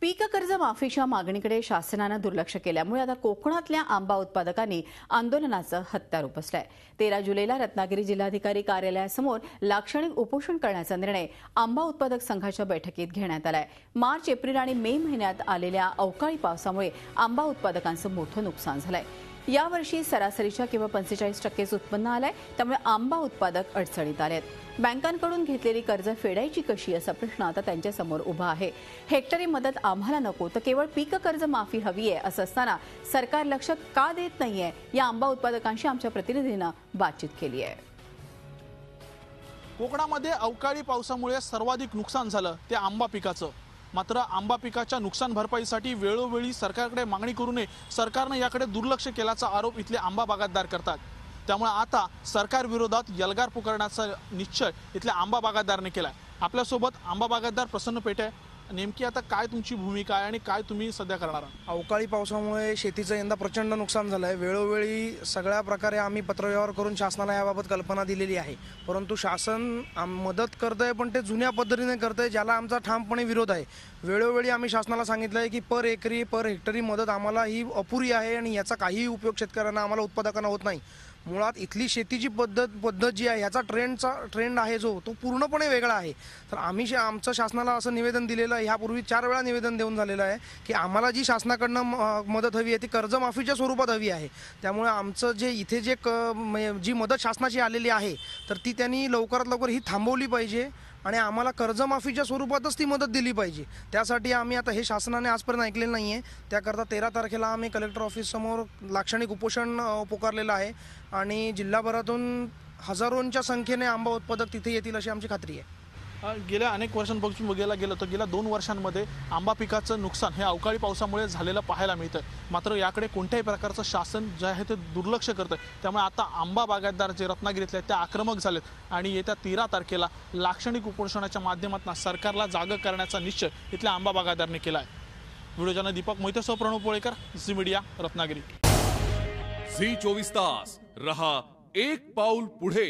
पीक कर्ज माफीच्या मागणीकडे शासनानं दुर्लक्ष केल्यामुळे आता कोकणातल्या आंबा उत्पादकांनी आंदोलनाचं हत्यार उपसलंय। 13 जुलैला रत्नागिरी जिल्हाधिकारी कार्यालयासमोर लाक्षणिक उपोषण करण्याचा निर्णय आंबा उत्पादक संघाच्या बैठकीत घेण्यात आलाय। मार्च, एप्रिल आणि मे महिन्यात आलेल्या अवकाळी पावसामुळे आंबा उत्पादकांचं मोठं नुकसान झालंय। यावर्षी सरासरीच्या किंवा 45% उत्पन्न आलंय, त्यामुळे आंबा उत्पादक अडचणीत आलेत। बँकांकडून घेतलेली कर्ज फेडायची कशी असा प्रश्न आता त्यांच्यासमोर उभा आहे। हेक्टरी मदत आम्हाला नको तर केवळ पीक कर्ज माफी हवी आहे असं असताना सरकार लक्ष का देत नाहीये, या आंबा उत्पादकांशी आमच्या प्रतिनिधीनं बातचीत केली आहे। कोकणामध्ये अवकाळी पावसामुळे सर्वाधिक नुकसान झालं ते आंबा पिकाचं। मात्र आंबा पिकाच्या नुकसान भरपाईसाठी वेळोवेळी सरकारकडे मागणी करू नये, सरकारने याकडे दुर्लक्ष केल्याचा आरोप इथले आंबा बागायतदार करतात। त्यामुळे आता सरकार विरोधात यल्गार पुकारण्याचा निश्चय इथल्या आंबा बागायतदारांनी केलाय। आपल्यासोबत आंबा बागायतदार प्रसन्न पेठे, नेमकी आता काय तुमची भूमिका आहे आणि काय तुम्ही सध्या करणार आहात? अवकाळी पावसामुळे शेतीचं यंदा प्रचंड नुकसान झालं आहे। वेळोवेळी सगळ्या प्रकारे आम्ही पत्रव्यवहार करून शासनाला याबाबत कल्पना दिलेली आहे, परंतु शासन मदत करतंय पण ते जुन्या पद्धतीने करतंय, ज्याला आमचा ठामपणे विरोध आहे। वेळोवेळी आम्ही शासनाला सांगितलं आहे की पर हेक्टरी मदत आम्हाला ही अपुरी आहे आणि याचा काहीही उपयोग शेतकऱ्यांना आम्हाला उत्पादकांना होत नाही। मुळात इथली शेतीची पद्धत जी आहे याचा ट्रेंड आहे जो तो पूर्णपणे वेगळा आहे। तर आम्ही आमचं शासनाला असं निवेदन दिलेलं आहे, ह्यापूर्वी 4 वेळा निवेदन देऊन झालेलं आहे की आम्हाला जी शासनाकडनं मदत हवी आहे ती कर्जमाफीच्या स्वरूपात हवी आहे। त्यामुळे आमचं जे इथे जी मदत शासनाची आलेली आहे तर ती त्यांनी लवकरात लवकर ही थांबवली पाहिजे आणि आम्हाला कर्जमाफीच्या स्वरूपातच ती मदत दिली पाहिजे। त्यासाठी आम्ही आता हे शासनाने आजपर्यंत ऐकलेलं नाही आहे, त्याकरता 13 तारखेला आम्ही कलेक्टर ऑफिससमोर लाक्षणिक उपोषण पुकारलेलं आहे आणि जिल्हाभरातून हजारोंच्या संख्येने आंबा उत्पादक तिथे येतील अशी आमची खात्री आहे। गेल्या अनेक वर्षांपासून बघायला गेलं तर गेल्या 2 वर्षांमध्ये आंबा पिकाचं नुकसान हे अवकाळी पावसामुळे झालेलं पाहायला मिळतं। मात्र याकडे कोणत्याही प्रकारचं शासन जे आहे ते दुर्लक्ष करतं। त्यामुळे आता आंबा बागायतदार जे रत्नागिरीतले आहेत ते आक्रमक झालेत आणि येत्या 13 तारखेला लाक्षणिक उपोषणाच्या माध्यमातून सरकारला जाग करण्याचा निश्चय इथल्या आंबा बागायतदारांनी केला आहे। व्हिडिओ जर्नलिस्ट दीपक मोहितेसह प्रणव पोळेकर, झी मीडिया, रत्नागिरी। झी 24 तास रहा एक पाऊल पुढे।